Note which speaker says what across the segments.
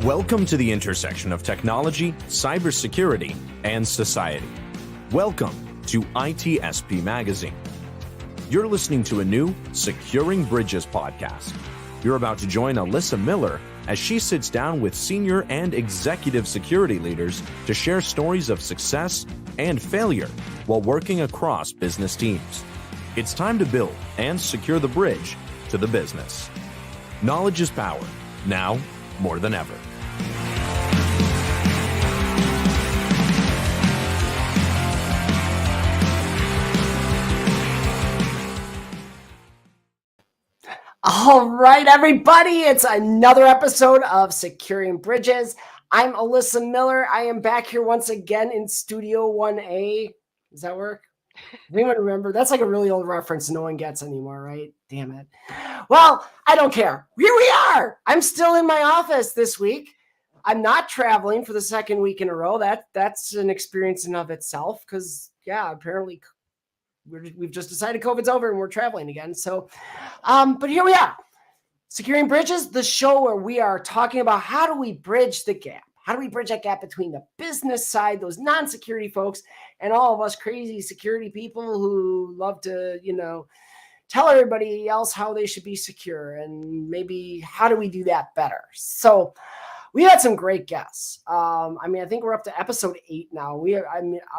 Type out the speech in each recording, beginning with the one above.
Speaker 1: Welcome to the intersection of technology, cybersecurity, and society. Welcome to ITSP Magazine. You're listening to a new Securing Bridges podcast. You're about to join Alyssa Miller as she sits down with senior and executive security leaders to share stories of success and failure while working across business teams. It's time to build and secure the bridge to the business. Knowledge is power, now more than ever.
Speaker 2: All right, everybody, it's another episode of Securing Bridges. I'm Alyssa Miller. I am back here once again in Studio 1A. Does that work? Anyone remember? That's like a really old reference no one gets anymore, right? Damn it. Well, I don't care. Here we are. I'm still in my office this week. I'm not traveling for the second week in a row. That's an experience in of itself because, yeah, apparently we've just decided COVID's over and we're traveling again. So, but here we are. Securing Bridges, the show where we are talking about how do we bridge the gap? How do we bridge that gap between the business side, those non-security folks, and all of us crazy security people who love to, tell everybody else how they should be secure and maybe how do we do that better? So we had some great guests. I think we're up to episode 8 now.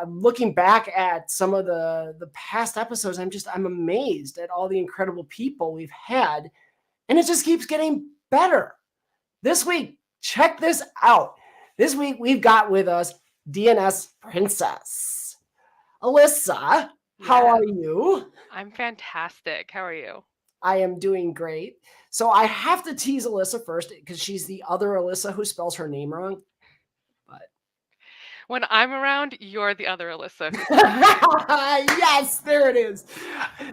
Speaker 2: I'm looking back at some of the past episodes. I'm amazed at all the incredible people we've had, and it just keeps getting better. This week, check this out. This week we've got with us DNSPrincess. Alyssa, how are you?
Speaker 3: I'm fantastic. How are you?
Speaker 2: I am doing great. So I have to tease Alyssa first because she's the other Alyssa who spells her name wrong. But
Speaker 3: when I'm around, you're the other Alyssa.
Speaker 2: Yes, there it is.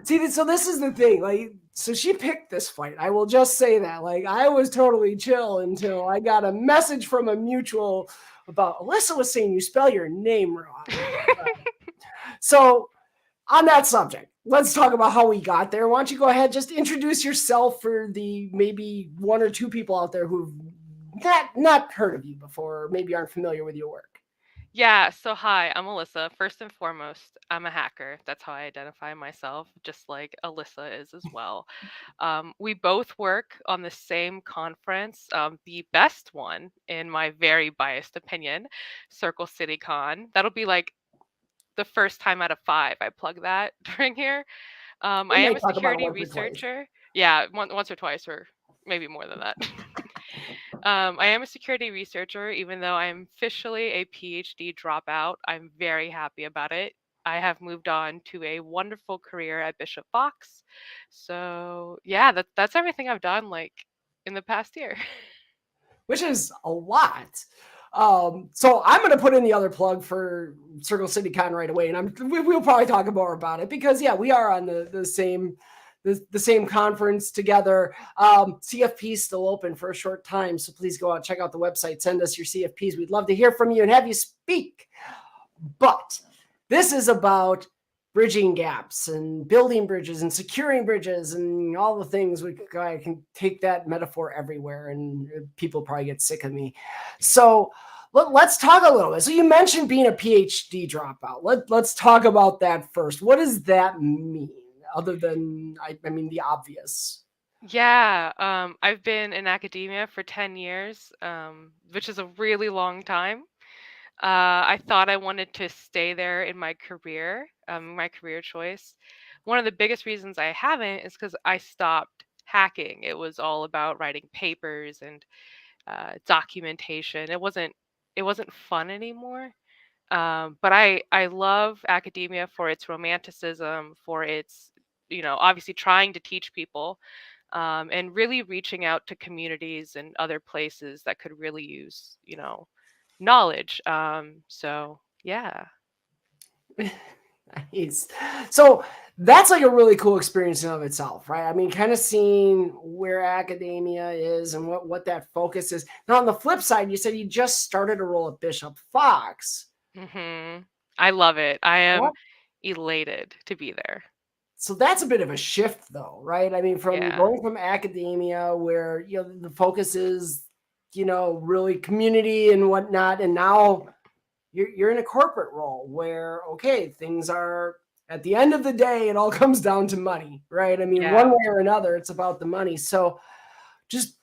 Speaker 2: See, so this is the thing. So she picked this fight. I will just say that. I was totally chill until I got a message from a mutual about Alyssa was saying you spell your name wrong. So on that subject, let's talk about how we got there. Why don't you go ahead, just introduce yourself for the maybe 1 or 2 people out there who've not heard of you before, or maybe aren't familiar with your work.
Speaker 3: Yeah, so hi, I'm Alyssa. First and foremost, I'm a hacker. That's how I identify myself, just like Alyssa is as well. We both work on the same conference, the best one, in my very biased opinion, Circle City Con. That'll be like the first time out of 5 I plug that during here. I am a security researcher. Yeah, once or twice, or maybe more than that. I am a security researcher, even though I'm officially a PhD dropout. I'm very happy about it. I have moved on to a wonderful career at Bishop Fox. So yeah, that's everything I've done in the past year.
Speaker 2: Which is a lot. So I'm going to put in the other plug for Circle City Con right away, and we'll probably talk more about it because we are on the same conference together. CFP is still open for a short time, so please go out, check out the website, send us your CFPs. We'd love to hear from you and have you speak. But this is about bridging gaps and building bridges and securing bridges and all the things. I can take that metaphor everywhere and people probably get sick of me. So let's talk a little bit. So you mentioned being a PhD dropout. Let's talk about that first. What does that mean other than, the obvious?
Speaker 3: Yeah, I've been in academia for 10 years, which is a really long time. I thought I wanted to stay there in my career choice. One of the biggest reasons I haven't is because I stopped hacking. It was all about writing papers and documentation. It wasn't fun anymore. But I love academia for its romanticism, for its obviously trying to teach people, and really reaching out to communities and other places that could really use knowledge. So yeah.
Speaker 2: Nice. So that's a really cool experience in of itself, right? Kind of seeing where academia is and what that focus is. Now, on the flip side, you said you just started a role at Bishop Fox.
Speaker 3: I love it. I am elated to be there.
Speaker 2: So that's a bit of a shift, though, right? Going from academia where the focus is really community and whatnot. And now you're in a corporate role where, okay, things are, at the end of the day, it all comes down to money, right? I mean,
Speaker 3: Yeah.
Speaker 2: one way or another, it's about the money. So just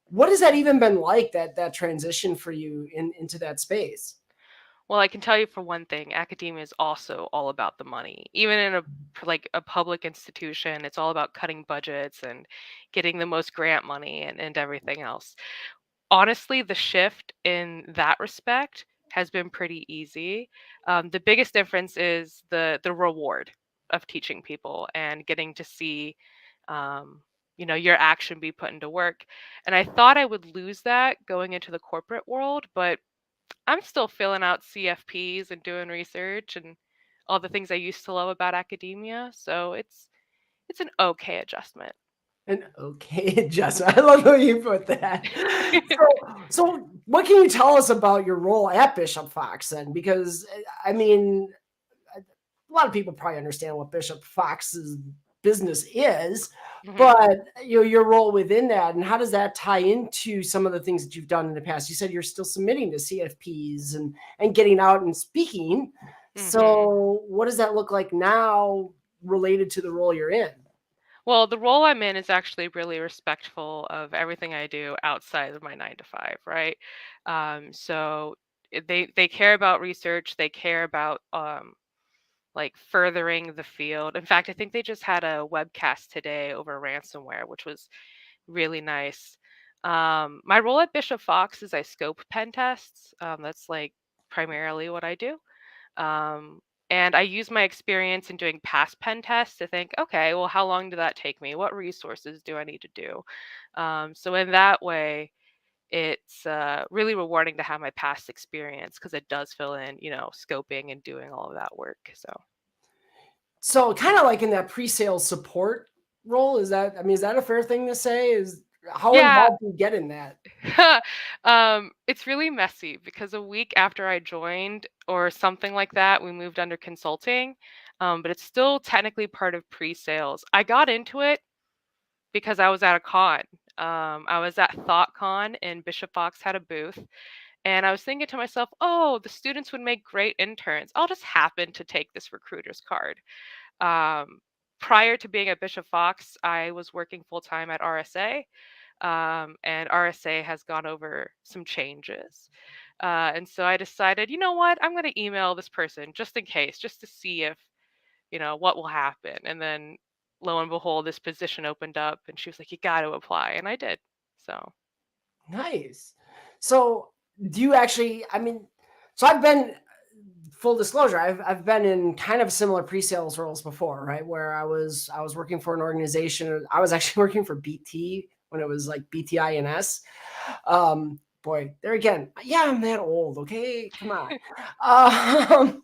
Speaker 2: what has that even been like, that transition for you into that space?
Speaker 3: Well, I can tell you for one thing, academia is also all about the money. Even in a public institution, it's all about cutting budgets and getting the most grant money and everything else. Honestly, the shift in that respect has been pretty easy. The biggest difference is the reward of teaching people and getting to see, um, your action be put into work. And I thought I would lose that going into the corporate world, but I'm still filling out CFPs and doing research and all the things I used to love about academia. So it's an okay adjustment.
Speaker 2: An okay adjustment. I love the way you put that. So what can you tell us about your role at Bishop Fox then? Because I mean, a lot of people probably understand what Bishop Fox's business is,
Speaker 3: Mhm.
Speaker 2: but your role within that, and how does that tie into some of the things that you've done in the past? You said you're still submitting to CFPs and getting out and speaking.
Speaker 3: Mhm.
Speaker 2: So what does that look like now related to the role you're in?
Speaker 3: Well, the role I'm in is actually really respectful of everything I do outside of my 9 to 5, right? So they care about research. They care about like furthering the field. In fact, I think they just had a webcast today over ransomware, which was really nice. My role at Bishop Fox is I scope pen tests. That's like primarily what I do. Um, and I use my experience in doing past pen tests to think, okay, well, how long did that take me? What resources do I need to do? So in that way, it's really rewarding to have my past experience because it does fill in, scoping and doing all of that work. So
Speaker 2: So kind of like in that pre-sales support role, is that a fair thing to say? Is how
Speaker 3: yeah,
Speaker 2: involved do you get in that?
Speaker 3: it's really messy because a week after I joined or something like that, we moved under consulting, but it's still technically part of pre-sales. I got into it because I was at a con. I was at ThoughtCon and Bishop Fox had a booth, and I was thinking to myself, "Oh, the students would make great interns. I'll just happen to take this recruiter's card." Um, Prior to being at Bishop Fox, I was working full time at RSA, and RSA has gone over some changes. And so I decided, you know what, I'm going to email this person just in case, just to see if, what will happen. And then lo and behold, this position opened up and she was like, you got to apply. And I did. So,
Speaker 2: Nice. So do you actually, I mean, so I've been, full disclosure, I've been in kind of similar pre-sales roles before, right? Where I was working for an organization. I was actually working for BT when it was like BTINS. Boy, there again, yeah, I'm that old. Okay, come on. Um,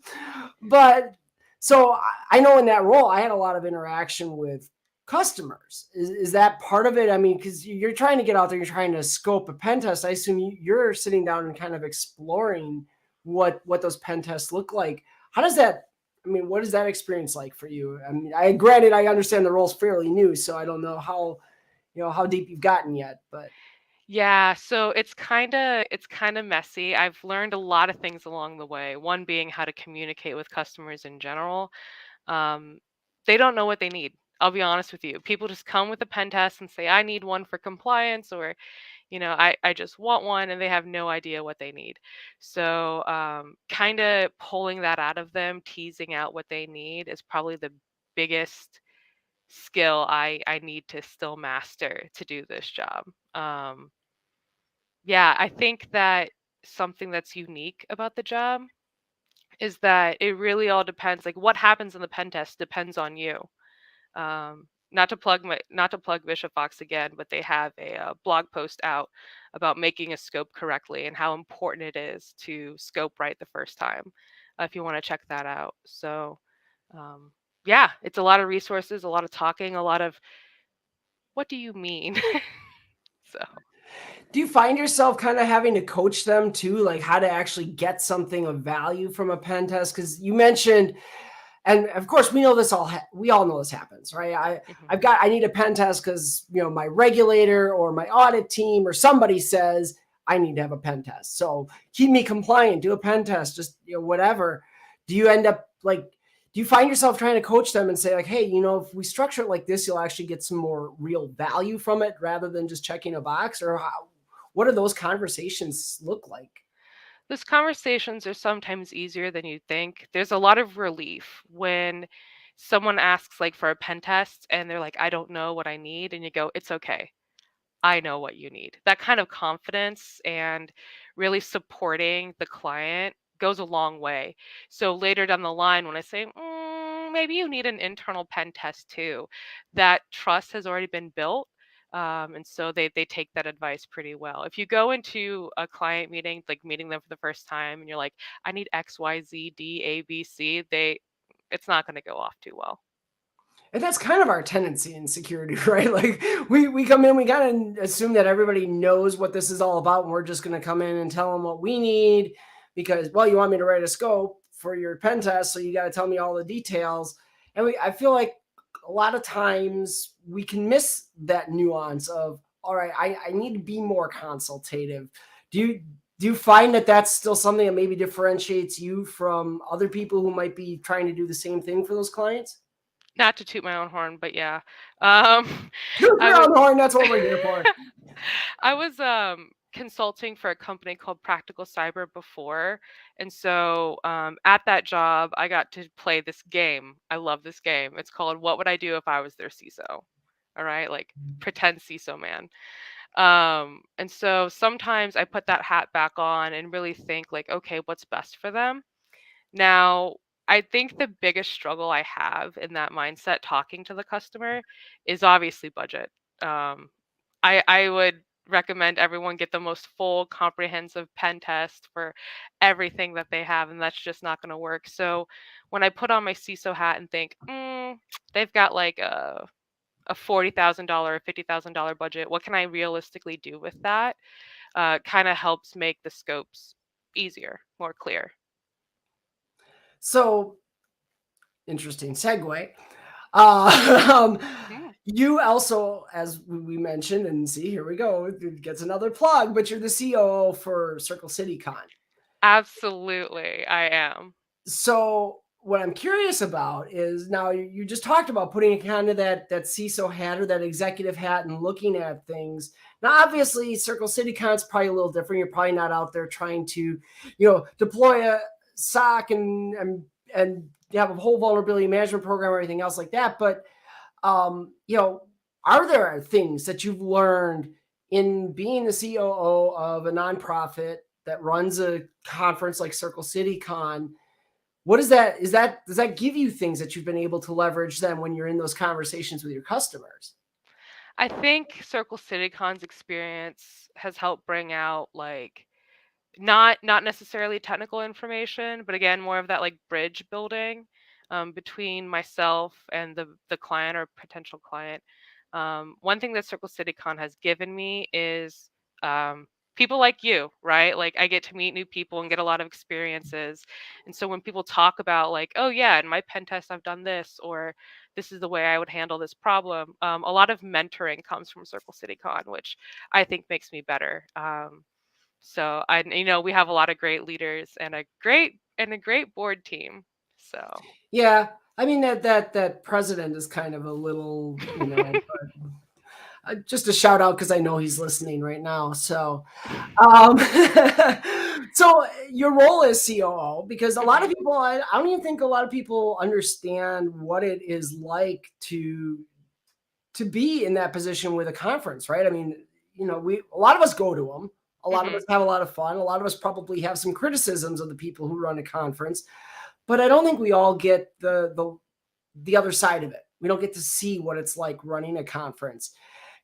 Speaker 2: but so I know in that role, I had a lot of interaction with customers. Is that part of it? I mean, because you're trying to get out there, you're trying to scope a pen test. I assume you're sitting down and kind of exploring what those pen tests look like. How does that? I mean, what is that experience like for you? I mean, granted, I understand the role's fairly new, so I don't know how deep you've gotten yet, but
Speaker 3: yeah, so it's kind of messy. I've learned a lot of things along the way. One being how to communicate with customers in general. Um, they don't know what they need. I'll be honest with you. People just come with a pen test and say, I need one for compliance, or, I just want one, and they have no idea what they need. So, kind of pulling that out of them, teasing out what they need is probably the biggest skill I need to still master to do this job. Yeah, I think that something that's unique about the job is that it really all depends. Like what happens in the pen test depends on you. Not to plug Bishop Fox again, but they have a blog post out about making a scope correctly and how important it is to scope right the first time. If you want to check that out, so um, yeah, it's a lot of resources, a lot of talking, a lot of what do you mean? So
Speaker 2: do you find yourself kind of having to coach them too, like how to actually get something of value from a pen test? Because you mentioned, and of course we know this all. We all know this happens, right?
Speaker 3: mhm.
Speaker 2: I need a pen test because my regulator or my audit team or somebody says I need to have a pen test. So keep me compliant, do a pen test, just whatever. Do you end up do you find yourself trying to coach them and say like, hey, if we structure it like this, you'll actually get some more real value from it rather than just checking a box? Or what do those conversations look like?
Speaker 3: Those conversations are sometimes easier than you think. There's a lot of relief when someone asks like for a pen test and they're like, I don't know what I need. And you go, it's okay. I know what you need. That kind of confidence and really supporting the client goes a long way. So later down the line, when I say, maybe you need an internal pen test too, that trust has already been built. And so they take that advice pretty well. If you go into a client meeting, like meeting them for the first time, and you're like, I need X, Y, Z, D, A, B, C, it's not going to go off too well.
Speaker 2: And that's kind of our tendency in security, right? Like we come in, we gotta assume that everybody knows what this is all about, and we're just gonna come in and tell them what we need because, well, you want me to write a scope for your pen test, so you got to tell me all the details. And I feel like a lot of times we can miss that nuance of, all right, I need to be more consultative. Do you find that that's still something that maybe differentiates you from other people who might be trying to do the same thing for those clients?
Speaker 3: Not to toot my own horn, but yeah. Um,
Speaker 2: Toot
Speaker 3: I
Speaker 2: your
Speaker 3: was
Speaker 2: own horn. That's what we're here for.
Speaker 3: I was consulting for a company called Practical Cyber before, and so at that job, I got to play this game. I love this game. It's called "What Would I Do If I Was Their CISO?" All right, like pretend CISO man. And so sometimes I put that hat back on and really think like, okay, what's best for them? Now, I think the biggest struggle I have in that mindset talking to the customer is obviously budget. Um, I would recommend everyone get the most full, comprehensive pen test for everything that they have, and that's just not going to work. So when I put on my CISO hat and think, they've got like a $40,000, $50,000 budget, what can I realistically do with that? Kind of helps make the scopes easier, more clear.
Speaker 2: So interesting segue. Uh, um,
Speaker 3: Mm.
Speaker 2: you also, as we mentioned, and see, here we go, it gets another plug, but you're the COO for Circle City Con.
Speaker 3: Absolutely, I am.
Speaker 2: So what I'm curious about is now you just talked about putting kind of that CISO hat or that executive hat and looking at things. Now, obviously, Circle City Con's probably a little different. You're probably not out there trying to, deploy a SOC and have a whole vulnerability management program or anything else like that. But are there things that you've learned in being the COO of a nonprofit that runs a conference like Circle City Con? What is that? Does that give you things that you've been able to leverage then when you're in those conversations with your customers?
Speaker 3: I think Circle CityCon's experience has helped bring out like not necessarily technical information, but again, more of that like bridge building between myself and the client or potential client. One thing that Circle CityCon has given me is um, people like you, right? Like I get to meet new people and get a lot of experiences. And so when people talk about like, oh yeah, in my pen test I've done this, or this is the way I would handle this problem, a lot of mentoring comes from Circle CityCon, which I think makes me better. So we have a lot of great leaders and a great board team. So
Speaker 2: Yeah, I mean that president is kind of a little, just a shout out because I know he's listening right now. So, um, so your role is COO because a lot of
Speaker 3: mhm.
Speaker 2: people, I don't even think a lot of people understand what it is like to be in that position with a conference, right? I mean, a lot of us go to them. A lot of us
Speaker 3: Mhm.
Speaker 2: have a lot of fun. A lot of us probably have some criticisms of the people who run a conference, but I don't think we all get the other side of it. We don't get to see what it's like running a conference.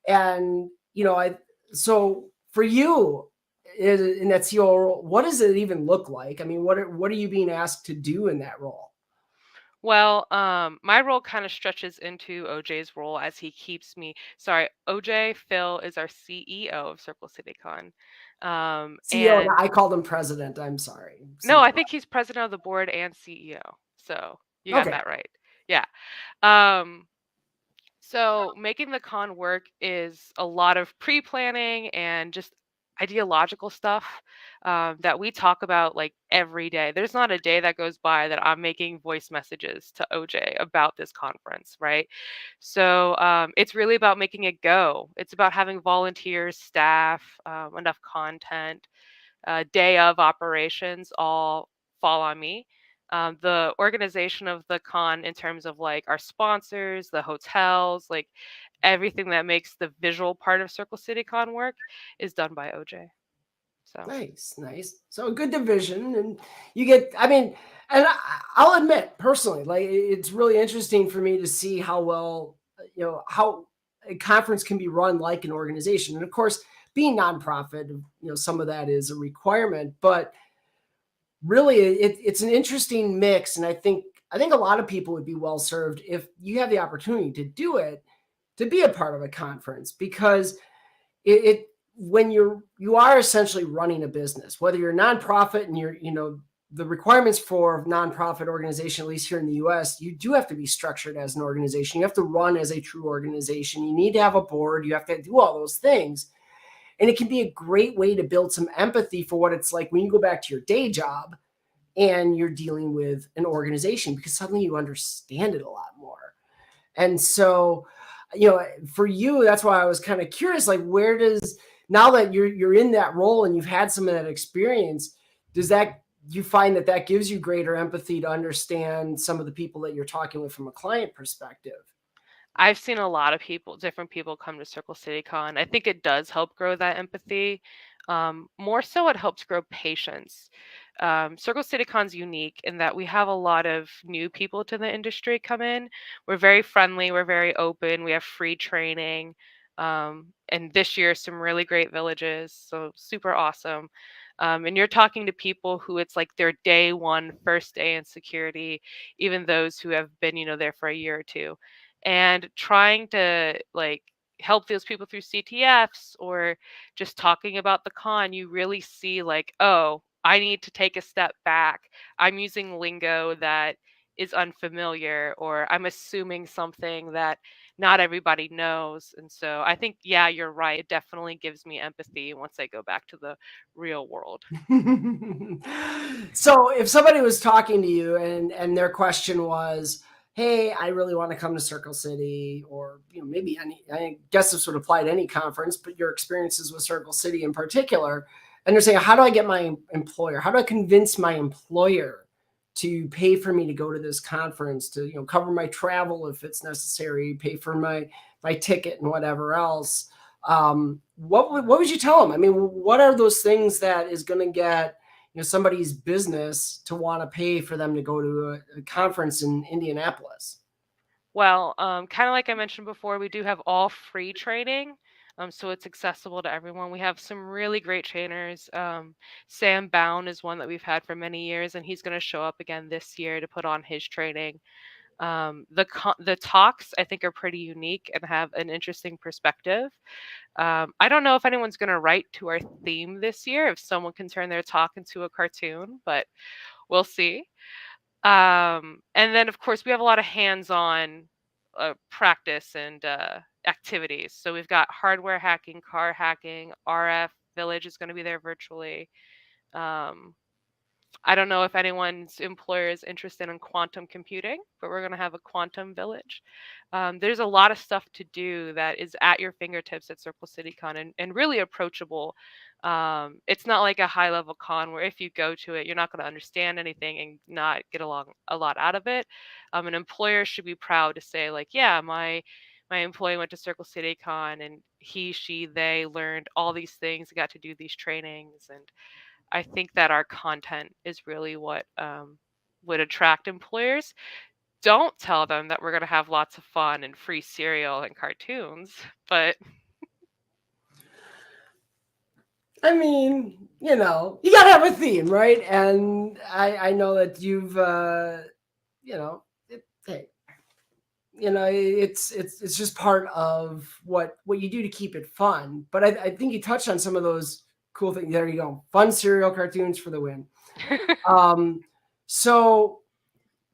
Speaker 2: And I so for you in that CEO role, what does it even look like? I mean, what are you being asked to do in that role?
Speaker 3: Well, my role kind of stretches into OJ's role as he keeps me. Sorry, OJ Phil is our CEO of Circle CityCon,
Speaker 2: CEO,
Speaker 3: and
Speaker 2: I called him president. I'm sorry.
Speaker 3: no, I
Speaker 2: CEO.
Speaker 3: think he's president of the board and CEO. So you got
Speaker 2: Okay.
Speaker 3: that right. Yeah. Um, So making the con work is a lot of pre-planning and just ideological stuff that we talk about like every day. There's not a day that goes by that I'm making voice messages to OJ about this conference, right? So it's really about making it go. It's about having volunteers, staff, enough content, day of operations all fall on me. The organization of the con, in terms of like our sponsors, the hotels, like everything that makes the visual part of Circle City Con work, is done by OJ. So
Speaker 2: Nice. So a good division, and you get. I mean, and I'll admit personally, like it's really interesting for me to see how well how a conference can be run like an organization, and of course, being nonprofit, some of that is a requirement, but really it's an interesting mix, and I think a lot of people would be well served if you have the opportunity to do it, to be a part of a conference, because it when you are essentially running a business, whether you're a nonprofit and you're the requirements for nonprofit organization, at least here in the US, you do have to be structured as an organization. You have to run as a true organization. You need to have a board. You have to do all those things. And it can be a great way to build some empathy for what it's like when you go back to your day job and you're dealing with an organization, because suddenly you understand it a lot more. And so, for you, that's why I was kind of curious, like, where does, now that you're in that role and you've had some of that experience, you find that gives you greater empathy to understand some of the people that you're talking with from a client perspective?
Speaker 3: I've seen a lot of different people come to Circle City Con. I think it does help grow that empathy. More so, it helps grow patience. Circle City Con's unique in that we have a lot of new people to the industry come in. We're very friendly, we're very open, we have free training. And this year, some really great villages, so super awesome. And you're talking to people who it's like their day one, first day in security, even those who have been, there for a year or two, and trying to like help those people through CTFs or just talking about the con. You really see like, oh, I need to take a step back. I'm using lingo that is unfamiliar, or I'm assuming something that not everybody knows. And so I think, yeah, you're right. It definitely gives me empathy once I go back to the real world.
Speaker 2: So if somebody was talking to you and their question was, hey, I really want to come to Circle City, or maybe I guess this would apply to any conference, but your experiences with Circle City in particular, and they're saying, how do I get my employer? How do I convince my employer to pay for me to go to this conference, to cover my travel if it's necessary, pay for my ticket and whatever else? What would you tell them? I mean, what are those things that is going to get somebody's business to want to pay for them to go to a conference in Indianapolis?
Speaker 3: Well, kind of like I mentioned before, we do have all free training. So it's accessible to everyone. We have some really great trainers. Sam Bound is one that we've had for many years, and he's going to show up again this year to put on his training. The talks, I think, are pretty unique and have an interesting perspective. I don't know if anyone's going to write to our theme this year, if someone can turn their talk into a cartoon, but we'll see. And then, of course, we have a lot of hands-on practice and activities. So we've got hardware hacking, car hacking, RF Village is going to be there virtually. Um, I don't know if anyone's employer is interested in quantum computing, but we're going to have a quantum village. There's a lot of stuff to do that is at your fingertips at Circle City Con, and really approachable. It's not like a high level con where if you go to it, you're not going to understand anything and not get along a lot out of it. An employer should be proud to say like, yeah, my employee went to Circle City Con and he, she, they learned all these things, got to do these trainings. And I think that our content is really what would attract employers. Don't tell them that we're going to have lots of fun and free cereal and cartoons, but
Speaker 2: I mean, you got to have a theme, right? And I know that you've, hey, it's just part of what you do to keep it fun. But I think you touched on some of those cool things. There you go. Fun cereal cartoons for the win. So,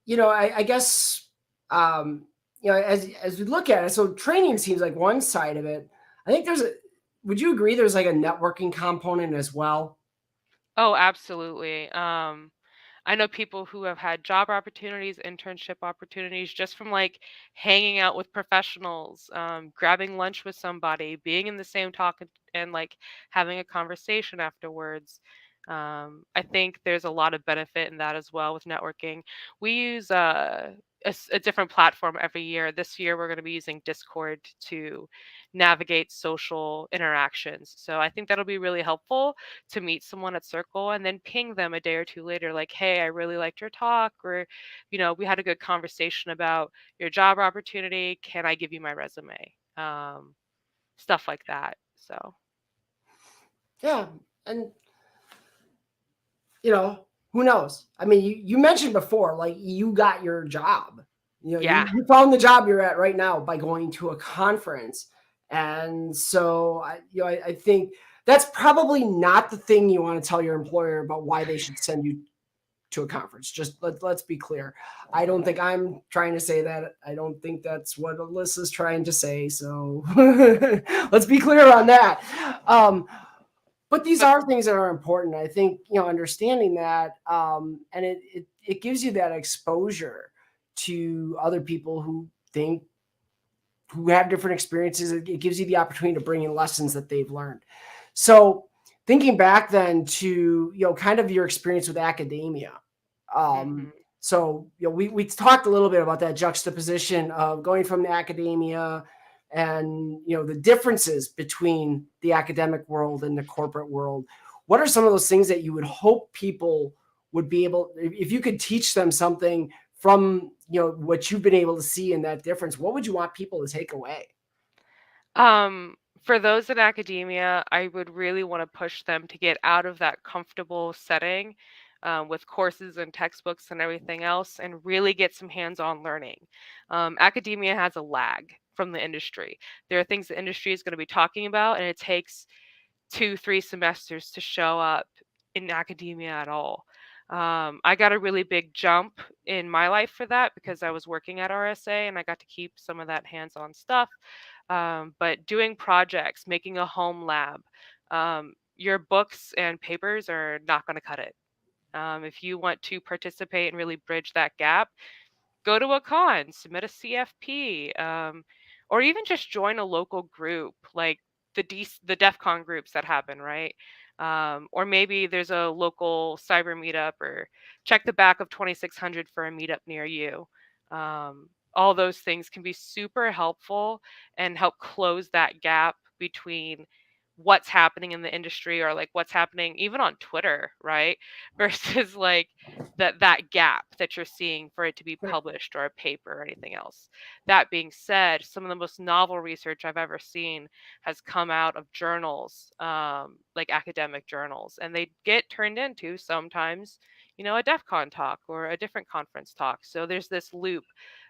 Speaker 2: I guess, as we look at it, so training seems like one side of it. I think there's would you agree there's like a networking component as well?
Speaker 3: Oh, absolutely. I know people who have had job opportunities, internship opportunities just from like hanging out with professionals, grabbing lunch with somebody, being in the same talk and like having a conversation afterwards. I think there's a lot of benefit in that as well with networking. We use a different platform every year. This year, we're going to be using Discord to navigate social interactions. So I think that'll be really helpful to meet someone at Circle and then ping them a day or two later, like, hey, I really liked your talk, or, we had a good conversation about your job opportunity. Can I give you my resume? Stuff like that. So,
Speaker 2: Yeah. And who knows? I mean, you mentioned before, like you got your job.
Speaker 3: yeah.
Speaker 2: You found the job you're at right now by going to a conference. And so I think that's probably not the thing you want to tell your employer about why they should send you to a conference. Just let's be clear. I don't think I'm trying to say that. I don't think that's what Alyssa's trying to say. So let's be clear on that. But these
Speaker 3: But
Speaker 2: are things that are important. I think understanding that, and it gives you that exposure to other people who have different experiences. It gives you the opportunity to bring in lessons that they've learned. So thinking back then to kind of your experience with academia.
Speaker 3: mhm.
Speaker 2: So we talked a little bit about that juxtaposition of going from the academia and the differences between the academic world and the corporate world. What are some of those things that you would hope people would be able, if you could teach them something from what you've been able to see in that difference, what would you want people to take away?
Speaker 3: For those in academia, I would really want to push them to get out of that comfortable setting with courses and textbooks and everything else and really get some hands on learning. Academia has a lag from the industry. There are things the industry is going to be talking about, and it takes 2, 3 semesters to show up in academia at all. I got a really big jump in my life for that because I was working at RSA and I got to keep some of that hands on stuff. But doing projects, making a home lab, your books and papers are not going to cut it. If you want to participate and really bridge that gap, go to a con, submit a CFP, or even just join a local group like the DEF CON groups that happen, right? Or maybe there's a local cyber meetup, or check the back of 2600 for a meetup near you. All those things can be super helpful and help close that gap between what's happening in the industry or like what's happening even on Twitter, right? Versus like that gap that you're seeing for it to be published or a paper or anything else. That being said, some of the most novel research I've ever seen has come out of journals, like academic journals, and they get turned into sometimes, a DEF CON talk or a different conference talk. So there's this loop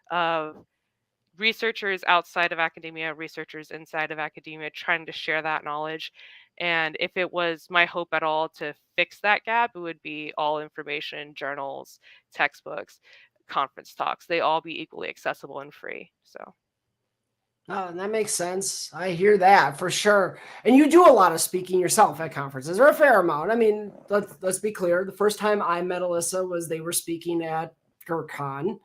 Speaker 3: of researchers outside of academia, researchers inside of academia trying to share that knowledge. And if it was my hope at all to fix that gap, it would be all information, journals, textbooks, conference talks. They all be equally accessible and free. So,
Speaker 2: Oh, that makes sense. I hear that for sure. And you do a lot of speaking yourself at conferences, or a fair amount. I mean, let's be clear. The first time I met Alyssa was they were speaking at GERCON.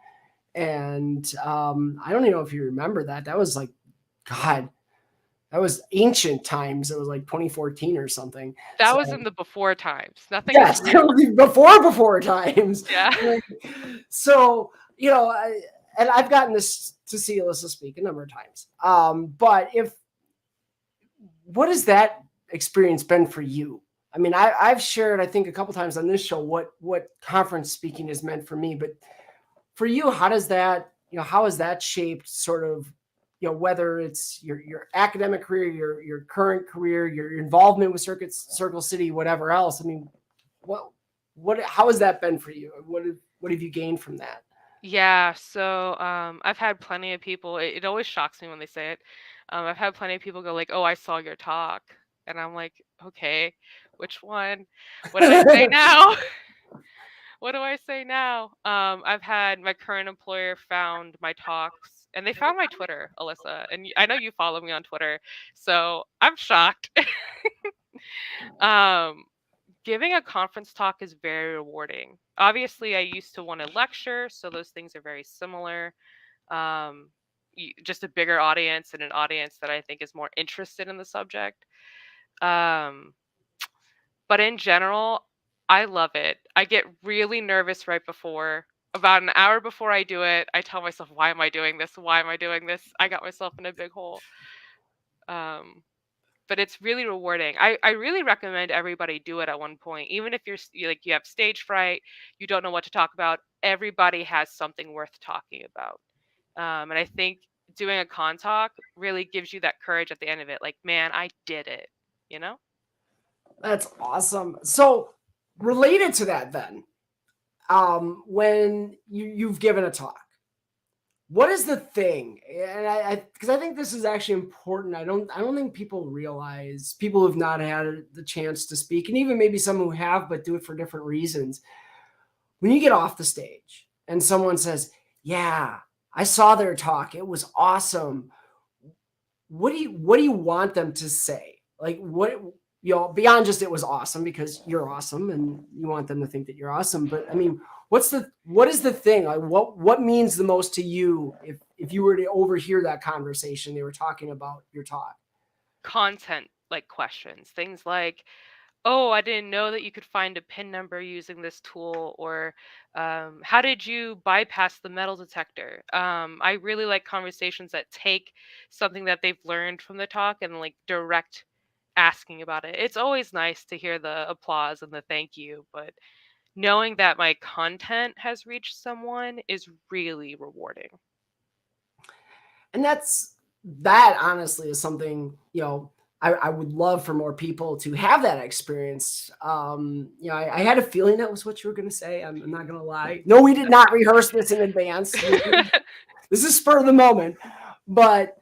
Speaker 2: And I don't even know if you remember that. That was like, God, that was ancient times. It was like 2014 or something.
Speaker 3: that
Speaker 2: So
Speaker 3: was in the before times. Nothing is
Speaker 2: yes,
Speaker 3: new.
Speaker 2: before times.
Speaker 3: Yeah.
Speaker 2: So and I've gotten this to see Alyssa speak a number of times. But what has that experience been for you? I mean, I've shared, I think, a couple times on this show what conference speaking has meant for me. But for you, how does that, how has that shaped sort of, whether it's your academic career, your current career, your involvement with Circle City, whatever else? I mean, how has that been for you? What have you gained from that?
Speaker 3: Yeah, so I've had plenty of people. It always shocks me when they say it. I've had plenty of people go like, "Oh, I saw your talk," and I'm like, "Okay, which one? What did I say now? What do I say now?" I've had my current employer found my talks And they found my Twitter, Alyssa, and I know you follow me on Twitter, so I'm shocked. um, Giving a conference talk is very rewarding. Obviously, I used to want to lecture, so those things are very similar. Um, just a bigger audience and an audience that I think is more interested in the subject. Um, but in general, I love it. I get really nervous right before. About an hour before I do it, I tell myself, why am I doing this? Why am I doing this? I got myself in a big hole. Um, but it's really rewarding. I really recommend everybody do it at one point, even if like you have stage fright, you don't know what to talk about. Everybody has something worth talking about, and I think doing a con talk really gives you that courage at the end of it. Like, man, I did it. You know?
Speaker 2: That's awesome. So related to that, then, when you've given a talk, what is the thing? And because I think this is actually important. I don't think people realize, people who've not had the chance to speak, and even maybe some who have but do it for different reasons. When you get off the stage and someone says, "Yeah, I saw their talk. It was awesome." What do you want them to say? Like, what, beyond just it was awesome, because you're awesome and you want them to think that you're awesome. But I mean, what is the thing? Like, what means the most to you if you were to overhear that conversation they were talking about your talk?
Speaker 3: Content like questions, things like, oh, I didn't know that you could find a PIN number using this tool, or how did you bypass the metal detector? I really like conversations that take something that they've learned from the talk and like direct asking about it. It's always nice to hear the applause and the thank you, but knowing that my content has reached someone is really rewarding.
Speaker 2: And that honestly is something, I would love for more people to have that experience. I had a feeling that was what you were going to say. I'm not going to lie. No, we did not rehearse this in advance. This is spur of the moment. But,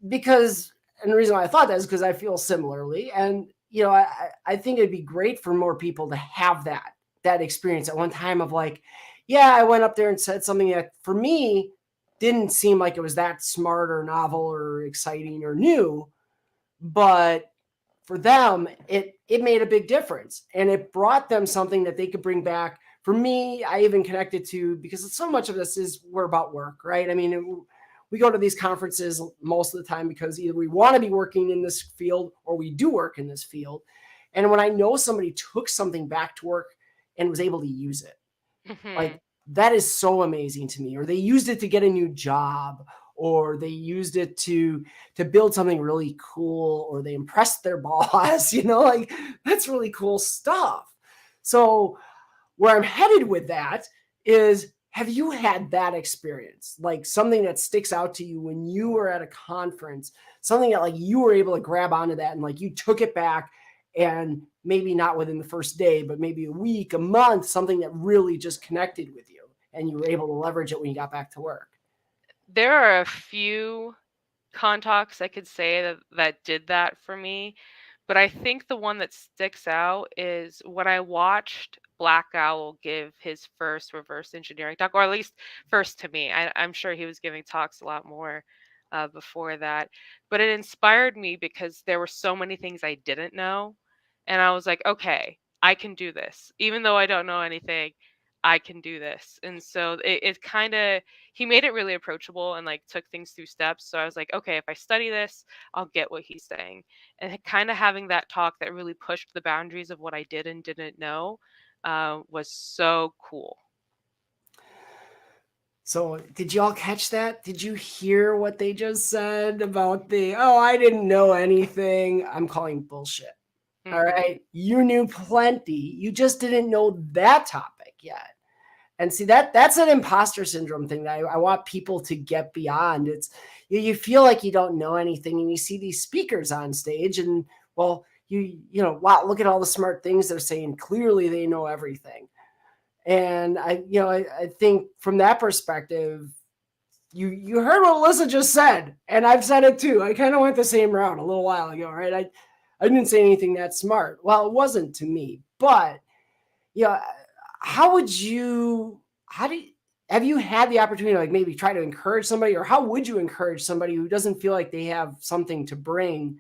Speaker 2: because, and the reason why I thought that is because I feel similarly. And, I think it'd be great for more people to have that experience at one time of like, yeah, I went up there and said something that for me didn't seem like it was that smart or novel or exciting or new, but for them, it made a big difference, and it brought them something that they could bring back. For me, I even connected to, because so much of this we're about work, right? I mean, we go to these conferences most of the time because either we want to be working in this field or we do work in this field. And when I know somebody took something back to work and was able to use it, like, that is so amazing to me. Or they used it to get a new job, or they used it to build something really cool, or they impressed their boss, like, that's really cool stuff. So where I'm headed with that is, have you had that experience? Like, something that sticks out to you when you were at a conference, something that like you were able to grab onto that and like you took it back, and maybe not within the first day, but maybe a week, a month, something that really just connected with you and you were able to leverage it when you got back to work?
Speaker 3: There are a few con talks I could say that did that for me, but I think the one that sticks out is when I watched Black Owl give his first reverse engineering talk, or at least first to me. I'm sure he was giving talks a lot more before that, but it inspired me because there were so many things I didn't know, and I was like, okay, I can do this, even though I don't know anything. I can do this. And so it kind of, he made it really approachable and like took things through steps. So I was like, okay, if I study this, I'll get what he's saying. And kind of having that talk that really pushed the boundaries of what I did and didn't know was so cool.
Speaker 2: So did y'all catch that? Did you hear what they just said about I didn't know anything? I'm calling bullshit. All right. You knew plenty. You just didn't know that topic yet. And see, that's an imposter syndrome thing that I want people to get beyond. It's, you feel like you don't know anything, and you see these speakers on stage, and well, wow, look at all the smart things they're saying. Clearly they know everything. And I think from that perspective, you heard what Alyssa just said, and I've said it too. I kind of went the same route a little while ago, right? I didn't say anything that smart. Well, it wasn't to me, but how do have you had the opportunity to like maybe try to encourage somebody, or how would you encourage somebody who doesn't feel like they have something to bring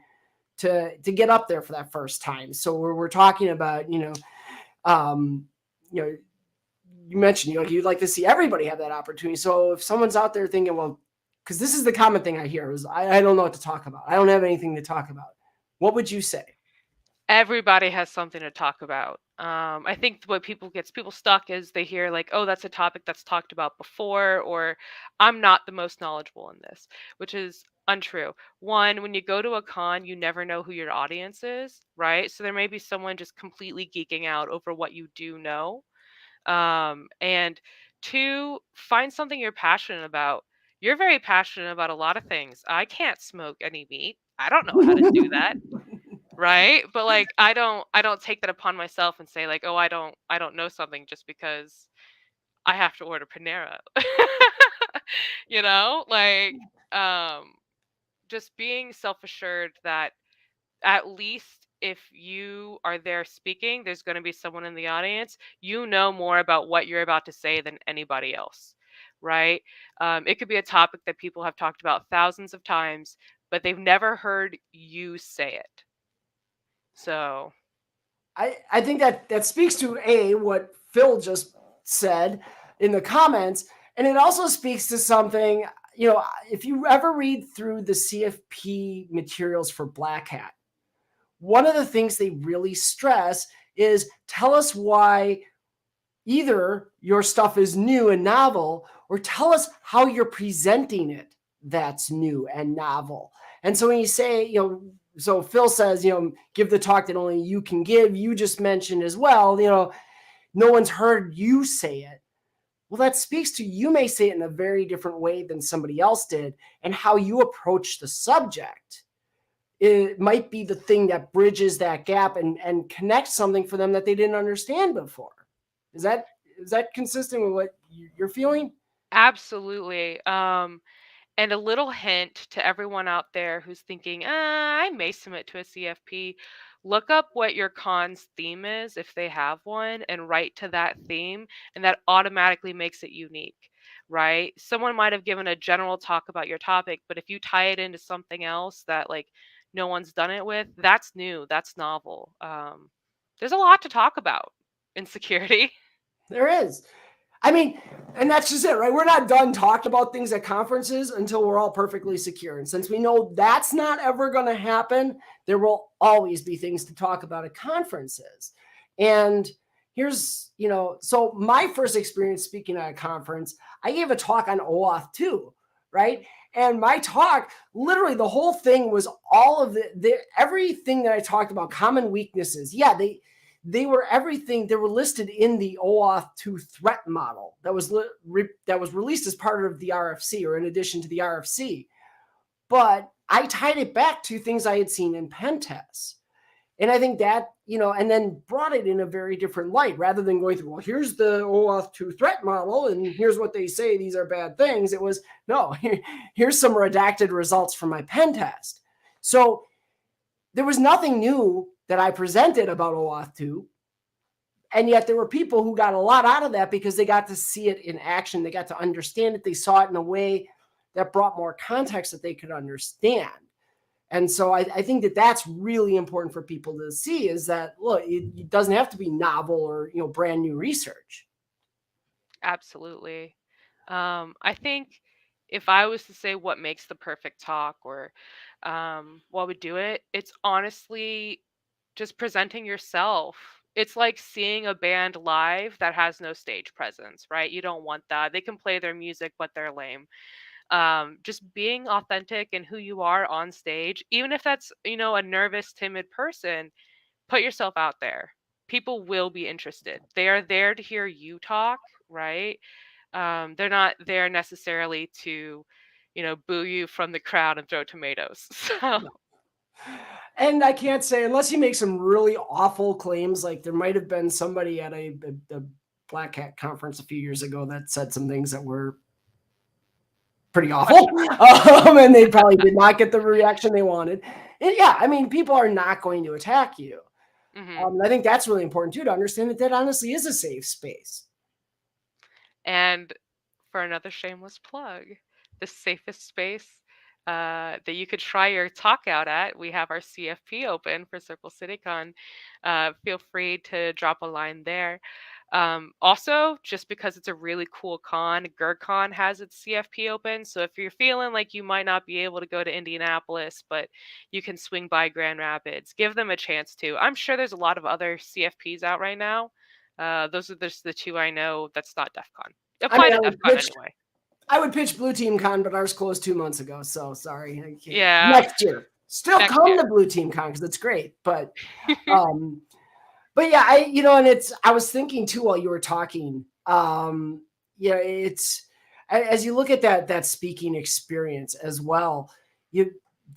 Speaker 2: to get up there for that first time? So we're talking about, you know, you mentioned, you know, you'd like to see everybody have that opportunity. So if someone's out there thinking, well, because this is the common thing I hear is I don't know what to talk about. I don't have anything to talk about. What would you say?
Speaker 3: Everybody has something to talk about. I think what gets people stuck is they hear like, oh, that's a topic that's talked about before, or I'm not the most knowledgeable in this, which is untrue. One, when you go to a con, you never know who your audience is, right? So there may be someone just completely geeking out over what you do know. And two, find something you're passionate about. You're very passionate about a lot of things. I can't smoke any meat. I don't know how to do that, right? But like I don't take that upon myself and say like, "Oh, I don't know something just because I have to order Panera." You know? Like um just being self-assured that at least if you are there speaking, there's going to be someone in the audience. You know more about what you're about to say than anybody else, right? It could be a topic that people have talked about thousands of times, but they've never heard you say it. So,
Speaker 2: I think that speaks to what Phil just said in the comments, and it also speaks to something. You know, if you ever read through the CFP materials for Black Hat, one of the things they really stress is tell us why either your stuff is new and novel, or tell us how you're presenting it that's new and novel. And so when you say, you know, so Phil says, you know, give the talk that only you can give. You just mentioned as well, you know, no one's heard you say it. Well, that speaks to you may say it in a very different way than somebody else did, and how you approach the subject. It might be the thing that bridges that gap and connects something for them that they didn't understand before. Is that consistent with what you're feeling?
Speaker 3: absolutely. And a little hint to everyone out there who's thinking, I may submit to a CFP. Look up what your con's theme is, if they have one, and write to that theme, and that automatically makes it unique, right? Someone might have given a general talk about your topic, but if you tie it into something else that like no one's done it with, that's new, that's novel. There's a lot to talk about in security.
Speaker 2: There is. I mean, and that's just it, right? We're not done talking about things at conferences until we're all perfectly secure. And since we know that's not ever going to happen, there will always be things to talk about at conferences. And here's, you know, so my first experience speaking at a conference, I gave a talk on OAuth 2, right? And my talk, literally the whole thing was all of everything that I talked about, common weaknesses. Yeah, they were everything. They were listed in the OAuth 2 threat model that was released as part of the RFC, or in addition to the RFC. But I tied it back to things I had seen in pen tests. And I think that, you know, and then brought it in a very different light, rather than going through, well, here's the OAuth 2 threat model, and here's what they say, these are bad things. It was, no, here's some redacted results from my pen test. So there was nothing new that I presented about OAuth 2. And yet there were people who got a lot out of that because they got to see it in action. They got to understand it. They saw it in a way that brought more context that they could understand. And so I think that that's really important for people to see, is that, look, it doesn't have to be novel or, you know, brand new research.
Speaker 3: Absolutely. I think if I was to say what makes the perfect talk, or what would do it, it's honestly just presenting yourself. It's like seeing a band live that has no stage presence, right? You don't want that. They can play their music, but they're lame. Just being authentic and who you are on stage, even if that's, you know, a nervous, timid person, put yourself out there. People will be interested. They are there to hear you talk, right? They're not there necessarily to, you know, boo you from the crowd and throw tomatoes. So,
Speaker 2: And I can't say, unless you make some really awful claims, like there might have been somebody at a Black Hat conference a few years ago that said some things that were pretty awful. And they probably did not get the reaction they wanted. And yeah, I mean, people are not going to attack you. I think that's really important too, to understand that honestly is a safe space.
Speaker 3: and for another shameless plug, the safest space that you could try your talk out at. We have our CFP open for Circle CityCon. Feel free to drop a line there. Also, just because it's a really cool con, GERCon has its CFP open. So if you're feeling like you might not be able to go to Indianapolis, but you can swing by Grand Rapids, give them a chance to. I'm sure there's a lot of other CFPs out right now. Those are just the two I know that's not DEF CON. Apply to DEF CON anyway.
Speaker 2: I would pitch Blue Team Con, but ours closed 2 months ago. So sorry. I can't.
Speaker 3: Yeah.
Speaker 2: Next year. Still come to Blue Team Con because it's great. But but yeah, I was thinking too while you were talking, it's, as you look at that speaking experience as well,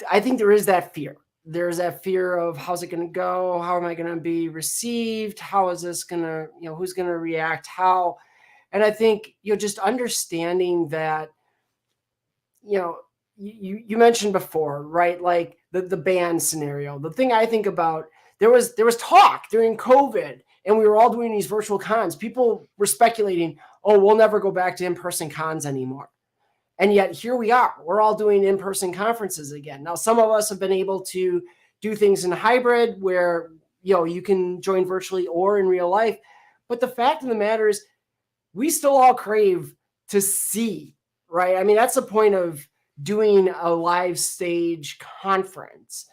Speaker 2: I think there is that fear. There's that fear of how's it going to go? How am I going to be received? How is this going to, who's going to react? How? And I think, just understanding that, you mentioned before, right? Like the band scenario. The thing I think about, there was talk during COVID and we were all doing these virtual cons. People were speculating, oh, we'll never go back to in-person cons anymore. And yet here we are. We're all doing in-person conferences again. Now, some of us have been able to do things in hybrid where, you can join virtually or in real life. But the fact of the matter is we still all crave to see, right? I mean, that's the point of doing a live stage conference.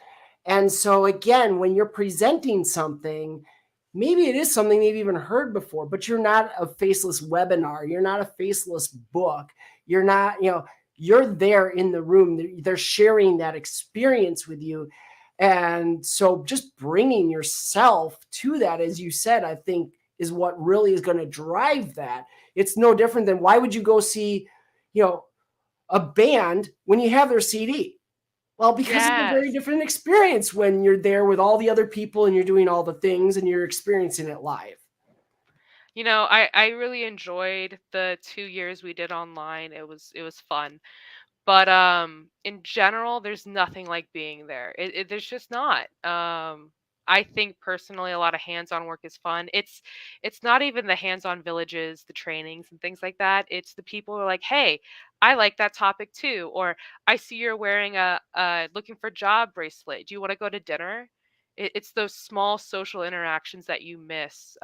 Speaker 2: And so again, when you're presenting something, maybe it is something they've even heard before, but you're not a faceless webinar. You're not a faceless book. You're not, you're there in the room. They're sharing that experience with you. And so just bringing yourself to that, as you said, I think is what really is going to drive that. It's no different than why would you go see, a band when you have their CD? Well, because it's a very different experience when you're there with all the other people and you're doing all the things and you're experiencing it live.
Speaker 3: I really enjoyed the 2 years we did online. It was fun. But in general, there's nothing like being there. There's just not. I think personally, a lot of hands-on work is fun. It's not even the hands-on villages, the trainings and things like that. It's the people who are like, hey, I like that topic too, or I see you're wearing a looking for job bracelet. Do you want to go to dinner? It's those small social interactions that you miss.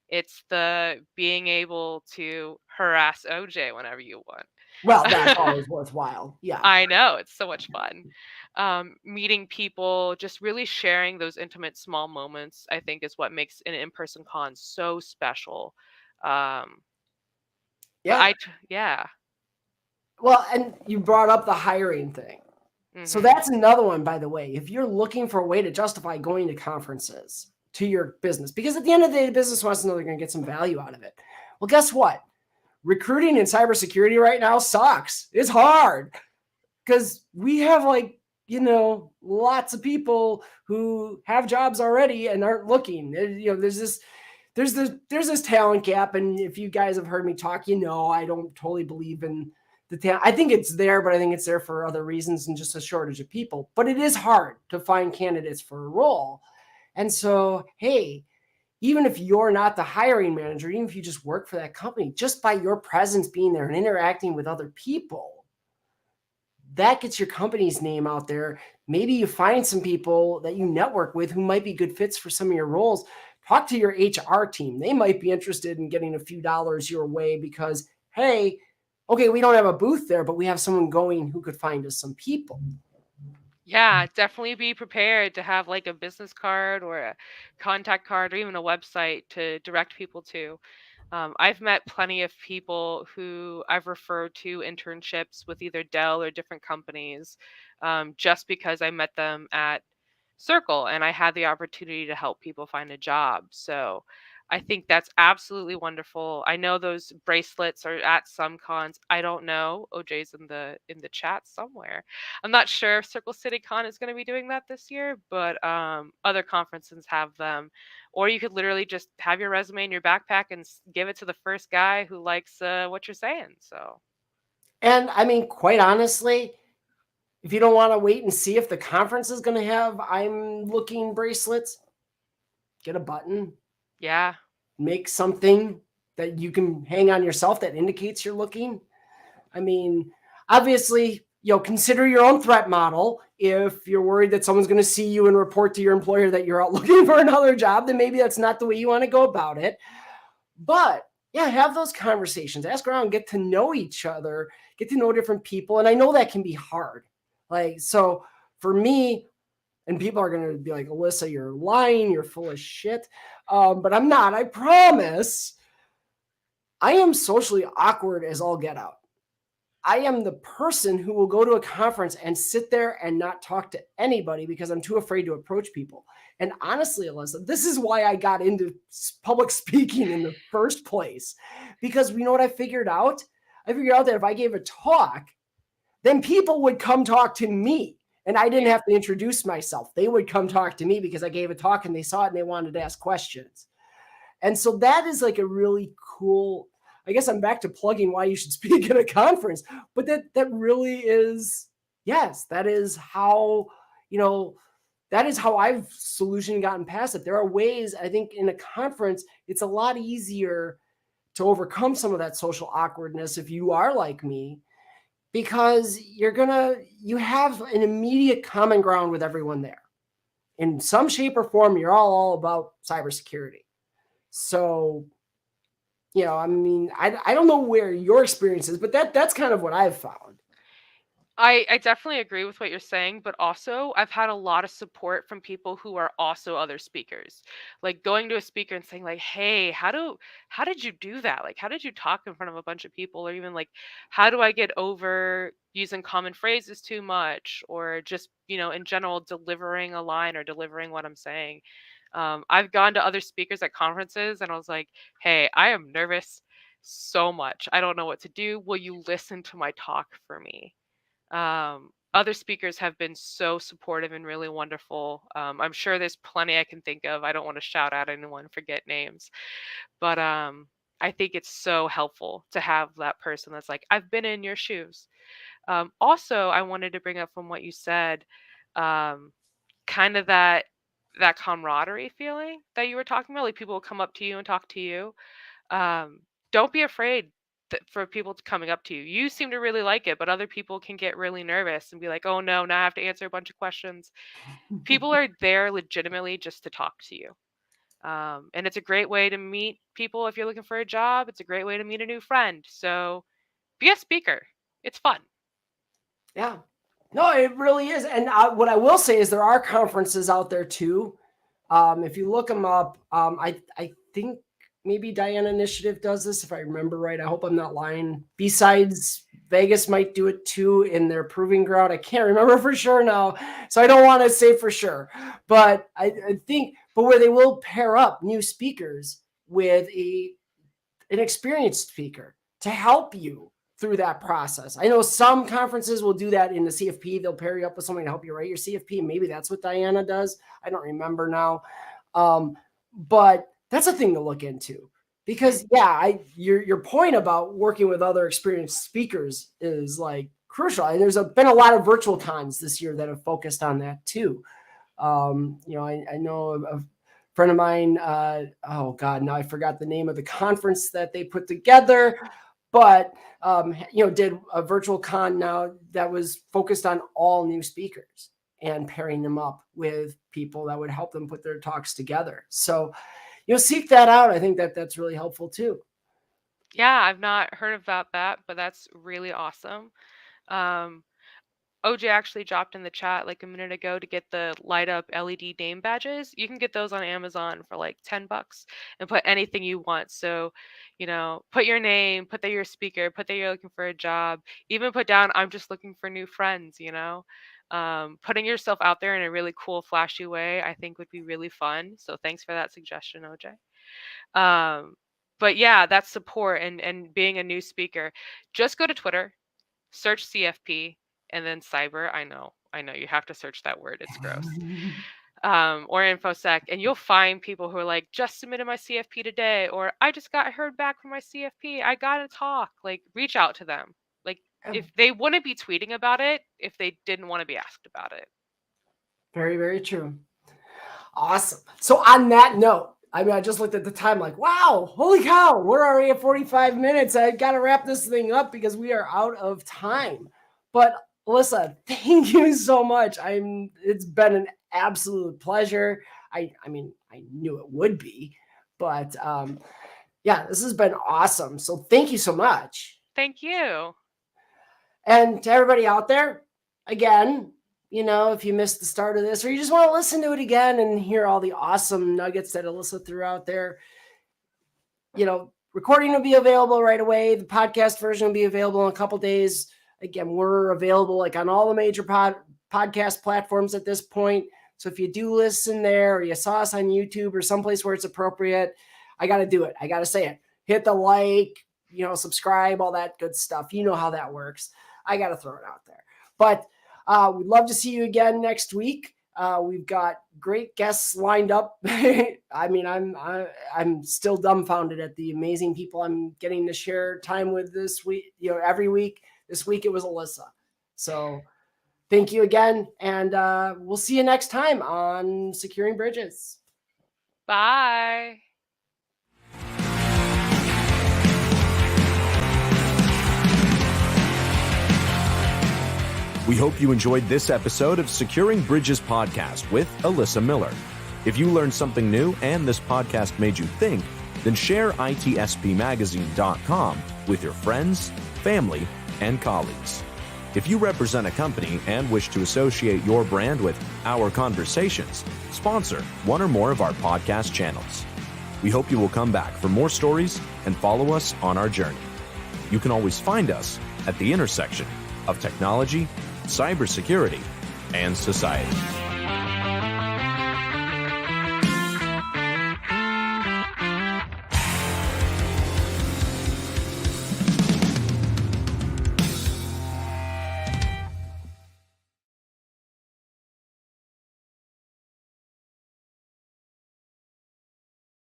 Speaker 3: It's the being able to harass OJ whenever you want.
Speaker 2: Well, that's always worthwhile. Yeah.
Speaker 3: I know. It's so much fun. Meeting people, just really sharing those intimate small moments, I think is what makes an in-person con so special.
Speaker 2: Yeah.
Speaker 3: Yeah.
Speaker 2: Well, and you brought up the hiring thing. So that's another one, by the way. If you're looking for a way to justify going to conferences to your business, because at the end of the day, the business wants to know they're going to get some value out of it. Well, guess what? Recruiting in cybersecurity right now sucks. It's hard because we have lots of people who have jobs already and aren't looking. There's this talent gap. And if you guys have heard me talk, I don't totally believe in the talent. I think it's there, but I think it's there for other reasons and just a shortage of people. But it is hard to find candidates for a role. And so, hey, even if you're not the hiring manager, even if you just work for that company, just by your presence being there and interacting with other people, that gets your company's name out there. Maybe you find some people that you network with who might be good fits for some of your roles. Talk to your HR team. They might be interested in getting a few dollars your way because, hey, okay, we don't have a booth there, but we have someone going who could find us some people.
Speaker 3: Yeah, definitely be prepared to have like a business card or a contact card or even a website to direct people to. I've met plenty of people who I've referred to internships with either Dell or different companies just because I met them at Circle and I had the opportunity to help people find a job. So I think that's absolutely wonderful. I know those bracelets are at some cons. I don't know. OJ's in the chat somewhere. I'm not sure if Circle City Con is going to be doing that this year, but other conferences have them. Or you could literally just have your resume in your backpack and give it to the first guy who likes what you're saying. So,
Speaker 2: and I mean, quite honestly, if you don't want to wait and see if the conference is going to have I'm looking bracelets, get a button.
Speaker 3: Yeah.
Speaker 2: Make something, that you can hang on yourself that indicates you're looking. I mean, obviously, consider your own threat model. If you're worried that someone's going to see you and report to your employer that you're out looking for another job, then maybe that's not the way you want to go about it. But yeah, have those conversations, ask around, get to know each other, get to know different people. And I know that can be hard. Like, so for me, and people are going to be like, Alyssa, you're lying, you're full of shit. But I'm not, I promise. I am socially awkward as all get out. I am the person who will go to a conference and sit there and not talk to anybody because I'm too afraid to approach people. And honestly, Alyssa, this is why I got into public speaking in the first place. Because you know what I figured out? I figured out that if I gave a talk, then people would come talk to me. And I didn't have to introduce myself. They would come talk to me because I gave a talk and they saw it and they wanted to ask questions. And so that is like a really cool, I guess I'm back to plugging why you should speak at a conference, but that really is, yes, that is how, that is how I've solution gotten past it. There are ways, I think in a conference, it's a lot easier to overcome some of that social awkwardness if you are like me, because you have an immediate common ground with everyone there. In some shape or form, you're all about cybersecurity. So, I mean, I don't know where your experience is, but that's kind of what I've found.
Speaker 3: I definitely agree with what you're saying, but also I've had a lot of support from people who are also other speakers. Like going to a speaker and saying like, "Hey, how did you do that? Like how did you talk in front of a bunch of people?" Or even like, "How do I get over using common phrases too much?" Or just, in general delivering a line or delivering what I'm saying. I've gone to other speakers at conferences and I was like, "Hey, I am nervous so much. I don't know what to do. Will you listen to my talk for me?" Other speakers have been so supportive and really wonderful. I'm sure there's plenty I can think of. I don't want to shout out anyone, forget names, but I think it's so helpful to have that person that's like, I've been in your shoes. Also, I wanted to bring up from what you said, um, kind of that camaraderie feeling that you were talking about. Like people will come up to you and talk to you. Don't be afraid for people coming up to you. You seem to really like it, but other people can get really nervous and be like, "Oh no, now I have to answer a bunch of questions." People are there legitimately just to talk to you. And it's a great way to meet people if you're looking for a job. It's a great way to meet a new friend. So be a speaker. It's fun.
Speaker 2: Yeah. No, it really is. And what I will say is there are conferences out there too. If you look them up, I think maybe Diana Initiative does this, if I remember right. I hope I'm not lying. Besides, Vegas might do it too in their proving ground. I can't remember for sure now, so I don't want to say for sure. But I think, but where they will pair up new speakers with an experienced speaker to help you through that process. I know some conferences will do that in the CFP. They'll pair you up with someone to help you write your CFP. Maybe that's what Diana does. I don't remember now. But that's a thing to look into because your point about working with other experienced speakers is like crucial. And there's been a lot of virtual cons this year that have focused on that too. I know of friend of mine, oh God, now I forgot the name of the conference that they put together, but did a virtual con now that was focused on all new speakers and pairing them up with people that would help them put their talks together. So, seek that out. I think that's really helpful too.
Speaker 3: Yeah, I've not heard about that, but that's really awesome. Um, OJ actually dropped in the chat like a minute ago to get the light up LED name badges. You can get those on Amazon for like $10 and put anything you want. So, put your name, put that you're a speaker, put that you're looking for a job, even put down, I'm just looking for new friends, Putting yourself out there in a really cool, flashy way, I think would be really fun. So thanks for that suggestion, OJ. But yeah, that's support and being a new speaker. Just go to Twitter, search CFP, and then cyber. I know you have to search that word. It's gross. Or InfoSec, and you'll find people who are like, just submitted my CFP today, or I just got heard back from my CFP. I got to talk. Like, reach out to them. Like, if they wouldn't be tweeting about it, if they didn't want to be asked about it.
Speaker 2: Very, very true. Awesome. So on that note, I mean, I just looked at the time like, wow, holy cow, we're already at 45 minutes. I got to wrap this thing up because we are out of time. But Alyssa, thank you so much. It's been an absolute pleasure. I mean, I knew it would be, but yeah, this has been awesome. So thank you so much.
Speaker 3: Thank you.
Speaker 2: And to everybody out there, again, if you missed the start of this or you just want to listen to it again and hear all the awesome nuggets that Alyssa threw out there, recording will be available right away. The podcast version will be available in a couple days. Again, we're available like on all the major podcast platforms at this point. So if you do listen there or you saw us on YouTube or someplace where it's appropriate, I got to do it. I got to say it. Hit the like, subscribe, all that good stuff. You know how that works. I got to throw it out there. But we'd love to see you again next week. We've got great guests lined up. I mean, I'm still dumbfounded at the amazing people I'm getting to share time with this week, every week. This week it was Alyssa. So thank you again. And we'll see you next time on Securing Bridges.
Speaker 3: Bye.
Speaker 1: We hope you enjoyed this episode of Securing Bridges podcast with Alyssa Miller. If you learned something new and this podcast made you think, then share itspmagazine.com with your friends, family, and colleagues. If you represent a company and wish to associate your brand with our conversations, sponsor one or more of our podcast channels. We hope you will come back for more stories and follow us on our journey. You can always find us at the intersection of technology, cybersecurity, and society.